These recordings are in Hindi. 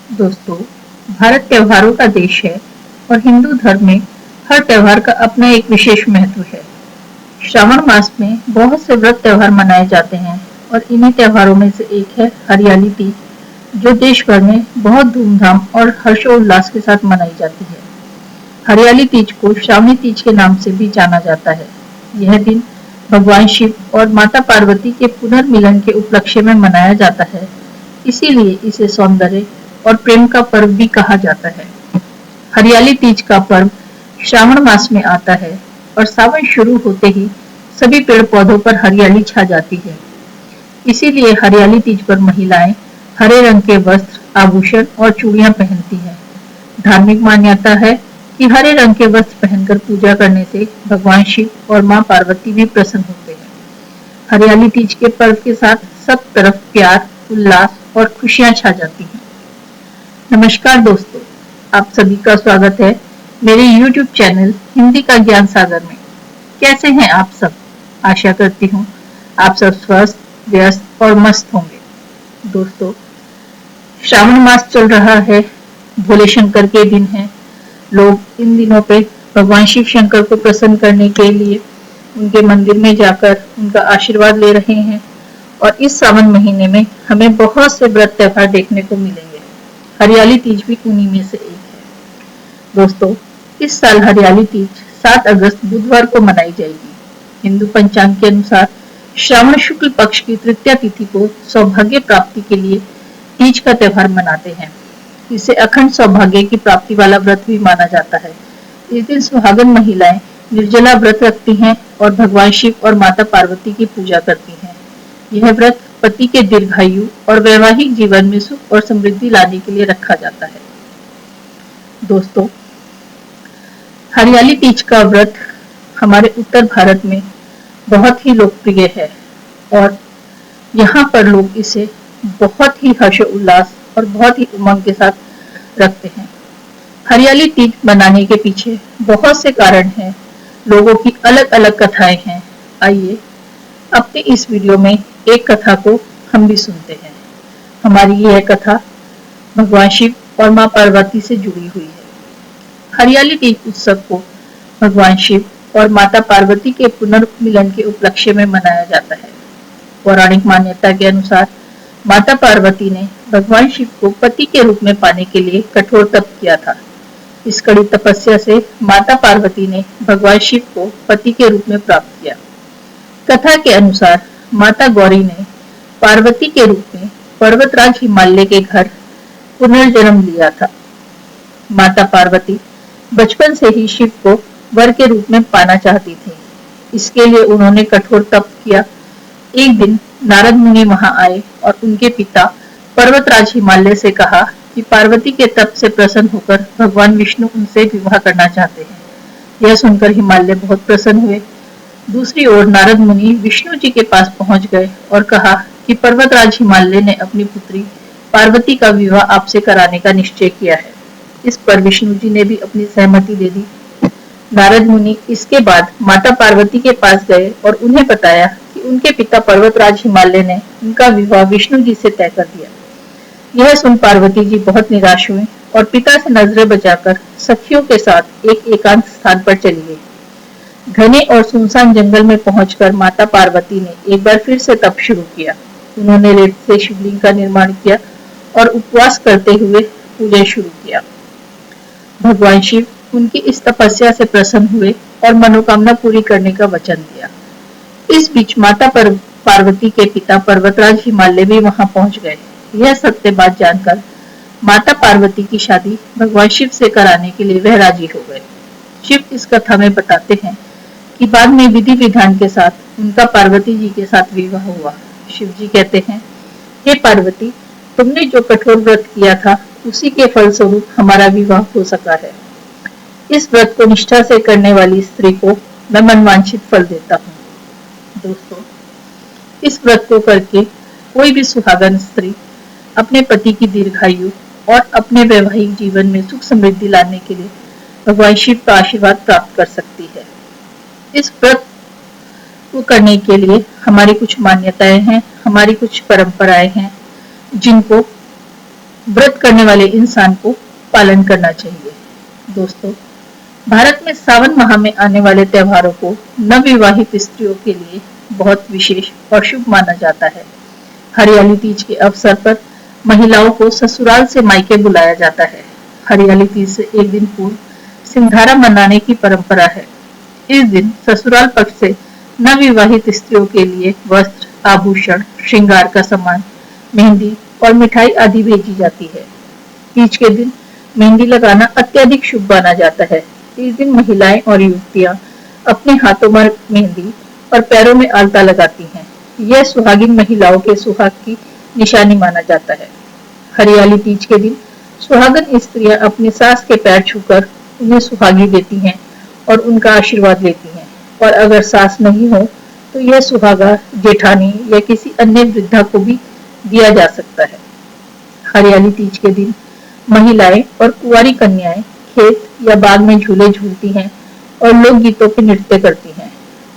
दोस्तों, भारत त्योहारों का देश है और हिंदू धर्म में हर त्योहार का अपना एक विशेष महत्व है। श्रावण मास में बहुत से व्रत त्योहार मनाए जाते हैं और इन्हीं त्योहारों में से एक है हरियाली तीज, जो देश भर में बहुत धूमधाम और हर्षोल्लास के साथ मनाई जाती है। हरियाली तीज को श्रावणी तीज के नाम से भी जाना जाता है। यह दिन भगवान शिव और माता पार्वती के पुनर्मिलन के उपलक्ष्य में मनाया जाता है, इसीलिए इसे सौंदर्य और प्रेम का पर्व भी कहा जाता है। हरियाली तीज का पर्व श्रावण मास में आता है और सावन शुरू होते ही सभी पेड़ पौधों पर हरियाली छा जाती है। इसीलिए हरियाली तीज पर महिलाएं हरे रंग के वस्त्र, आभूषण और चूड़ियां पहनती हैं। धार्मिक मान्यता है कि हरे रंग के वस्त्र पहनकर पूजा करने से भगवान शिव और मां पार्वती भी प्रसन्न होते हैं। हरियाली तीज के पर्व के साथ सब तरफ प्यार, उल्लास और खुशियां छा जाती हैं। नमस्कार दोस्तों, आप सभी का स्वागत है मेरे YouTube चैनल हिंदी का ज्ञान सागर में। कैसे हैं आप सब? आशा करती हूँ आप सब स्वस्थ, व्यस्त और मस्त होंगे। दोस्तों, श्रावण मास चल रहा है, भोले शंकर के दिन है। लोग इन दिनों पे भगवान शिव शंकर को प्रसन्न करने के लिए उनके मंदिर में जाकर उनका आशीर्वाद ले रहे हैं और इस सावन महीने में हमें बहुत से व्रत त्योहार देखने को मिलेंगे। हरियाली तीज भी उन्हीं में से एक है। दोस्तों, इस साल हरियाली तीज 7 अगस्त बुधवार को मनाई जाएगी। हिंदू पंचांग के अनुसार श्रावण शुक्ल पक्ष की तृतीया तिथि को सौभाग्य प्राप्ति के लिए तीज का त्योहार मनाते हैं। इसे अखंड सौभाग्य की प्राप्ति वाला व्रत भी माना जाता है। इस दिन सुहागन महिलाएं निर्जला व्रत रखती हैं और भगवान शिव और माता पार्वती की पूजा करती हैं। यह व्रत पति के दीर्घायु और वैवाहिक जीवन में सुख और समृद्धि लाने के लिए रखा जाता है। दोस्तों, हरियाली तीज का व्रत हमारे उत्तर भारत में बहुत ही लोकप्रिय है और यहाँ पर लोग इसे बहुत ही हर्षोल्लास और बहुत ही उमंग के साथ रखते हैं। हरियाली तीज मनाने के पीछे बहुत से कारण हैं, लोगों की अलग अलग कथाएं हैं। आइए अपने इस वीडियो में एक कथा को हम भी सुनते हैं। हमारी यह कथा भगवान शिव और मां पार्वती से जुड़ी हुई है। हरियाली तीज उत्सव को भगवान शिव और माता पार्वती के पुनर्मिलन के उपलक्ष्य में मनाया जाता है। पौराणिक मान्यता के अनुसार माता पार्वती ने भगवान शिव को पति के रूप में पाने के लिए कठोर तप किया था। इस कड़ी तपस्या से माता पार्वती ने भगवान शिव को पति के रूप में प्राप्त किया। कथा के अनुसार माता गौरी ने पार्वती के रूप में पर्वतराज हिमालय के घर पुनर्जन्म लिया था। माता पार्वती बचपन से ही शिव को वर के रूप में पाना चाहती थी। इसके लिए उन्होंने कठोर तप किया। एक दिन नारद मुनि वहां आए और उनके पिता पर्वतराज हिमालय से कहा कि पार्वती के तप से प्रसन्न होकर भगवान विष्णु उनसे विवाह करना चाहते हैं। यह सुनकर हिमालय बहुत प्रसन्न हुए। दूसरी ओर नारद मुनि विष्णु जी के पास पहुंच गए और कहा कि पर्वतराज हिमालय ने अपनी पुत्री पार्वती का विवाह आपसे कराने का निश्चय किया है। इस पर विष्णु जी ने भी अपनी सहमति दे दी। नारद मुनि इसके बाद माता पार्वती के पास गए और उन्हें बताया कि उनके पिता पर्वतराज हिमालय ने उनका विवाह विष्णु जी से तय कर दिया। यह सुन पार्वती जी बहुत निराश हुए और पिता से नजरें बचाकर सखियों के साथ एक एकांत स्थान पर चली गई। घने और सुनसान जंगल में पहुंचकर माता पार्वती ने एक बार फिर से तप शुरू किया। उन्होंने रेत से शिवलिंग का निर्माण किया और उपवास करते हुए पूजा शुरू किया। भगवान शिव उनकी इस तपस्या से प्रसन्न हुए और मनोकामना पूरी करने का वचन दिया। इस बीच माता पार्वती के पिता पर्वतराज हिमालय भी वहां पहुंच गए। यह सत्य बात जानकर माता पार्वती की शादी भगवान शिव से कराने के लिए वह राजी हो गए। शिव इस कथा में बताते हैं कि बाद में विधि विधान के साथ उनका पार्वती जी के साथ विवाह हुआ। शिव जी कहते हैं, हे पार्वती, तुमने जो कठोर व्रत किया था उसी के फलस्वरूप हमारा विवाह हो सका है। इस व्रत को निष्ठा से करने वाली स्त्री को मैं मनवांछित फल देता हूँ। दोस्तों, इस व्रत को करके कोई भी सुहागन स्त्री अपने पति की दीर्घायु और अपने वैवाहिक जीवन में सुख समृद्धि लाने के लिए भगवान शिव का आशीर्वाद प्राप्त कर सकती है। इस व्रत को करने के लिए हमारी कुछ मान्यताएं हैं, हमारी कुछ परंपराएं हैं, जिनको व्रत करने वाले इंसान को पालन करना चाहिए। दोस्तों, भारत में सावन माह में आने वाले त्योहारों को नवविवाहित स्त्रियों के लिए बहुत विशेष और शुभ माना जाता है। हरियाली तीज के अवसर पर महिलाओं को ससुराल से मायके बुलाया जाता है। हरियाली तीज से एक दिन पूर्व सिंधारा मनाने की परंपरा है। इस दिन ससुराल पक्ष से नवविवाहित स्त्रियों के लिए वस्त्र, आभूषण, श्रृंगार का सामान, मेहंदी और मिठाई आदि भेजी जाती है। तीज के दिन मेहंदी लगाना अत्यधिक शुभ माना जाता है। इस दिन महिलाएं और युवतियां अपने हाथों में मेहंदी और पैरों में आलता लगाती हैं। यह सुहागिन महिलाओं के सुहाग की निशानी माना जाता है। हरियाली तीज के दिन सुहागन स्त्रियां अपनी सास के पैर छूकर उन्हें सुहागी देती हैं और उनका आशीर्वाद लेती हैं, और अगर सास नहीं हो तो यह सुहागा जेठानी या किसी अन्य वृद्धा को भी दिया जा सकता है। हरियाली तीज के दिन महिलाएं और कुंवारी कन्याएं खेत या बाग में झूले झूलती हैं और लोकगीतों पर नृत्य करती हैं।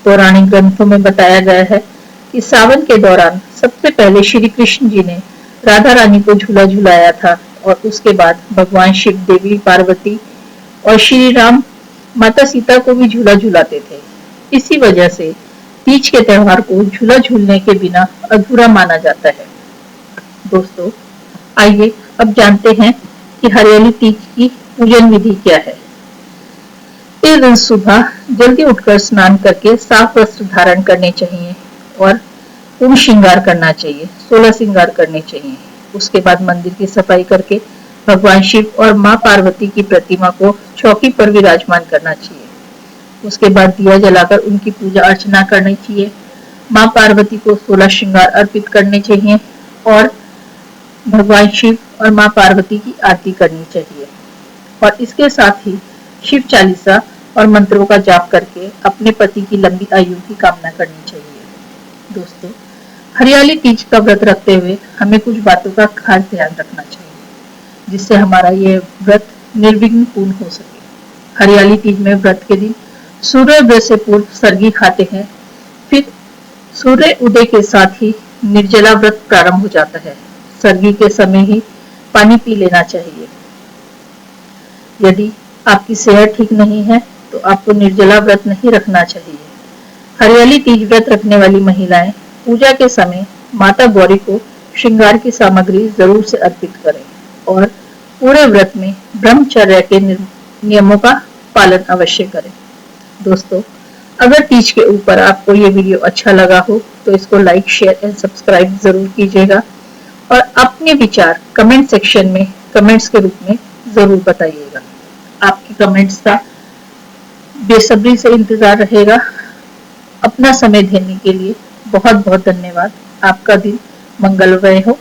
पौराणिक ग्रंथों में बताया गया है कि सावन के दौरान सबसे पहले श्री कृष्ण जी ने राधा रानी को झूला झुलाया था, और उसके बाद भगवान शिव, देवी पार्वती और श्री राम माता सीता को भी झूला झुलाते थे। इसी वजह से तीज के त्योहार को झूला झूलने के बिना अधूरा माना जाता है। दोस्तों, आइए अब जानते हैं कि हरियाली तीज की पूजन विधि क्या है। इस दिन सुबह जल्दी उठकर स्नान करके साफ वस्त्र धारण करने चाहिए और पूर्ण श्रृंगार करना चाहिए, 16 श्रृंगार करने चाहिए। उसके बाद मंदिर की सफाई करके भगवान शिव और माँ पार्वती की प्रतिमा को चौकी पर विराजमान करना चाहिए। उसके बाद दिया जलाकर उनकी पूजा अर्चना करनी चाहिए। माँ पार्वती को 16 श्रृंगार अर्पित करने चाहिए और भगवान शिव और माँ पार्वती की आरती करनी चाहिए, और इसके साथ ही शिव चालीसा और मंत्रों का जाप करके अपने पति की लंबी आयु की कामना करनी चाहिए। दोस्तों, हरियाली तीज का व्रत रखते हुए हमें कुछ बातों का खास ध्यान रखना चाहिए, जिससे हमारा ये व्रत निर्विघ्न पूर्ण हो सके। हरियाली तीज में व्रत के दिन सूर्योदय से पूर्व सर्गी खाते हैं, फिर सूर्य उदय के साथ ही निर्जला व्रत प्रारंभ हो जाता है। सर्गी के समय ही पानी पी लेना चाहिए। यदि आपकी सेहत ठीक नहीं है तो आपको निर्जला व्रत नहीं रखना चाहिए। हरियाली तीज व्रत रखने वाली महिलाएं पूजा के समय माता गौरी को श्रृंगार की सामग्री जरूर से अर्पित करें और पूरे व्रत में ब्रह्मचर्य के नियमों का पालन अवश्य करें। दोस्तों, अगर तीज के ऊपर आपको ये वीडियो अच्छा लगा हो तो इसको लाइक, शेयर एंड सब्सक्राइब जरूर कीजिएगा, और अपने विचार कमेंट सेक्शन में कमेंट्स के रूप में जरूर बताइएगा। आपके कमेंट्स का बेसब्री से इंतजार रहेगा। अपना समय देने के लिए बहुत बहुत धन्यवाद। आपका दिन मंगलमय हो।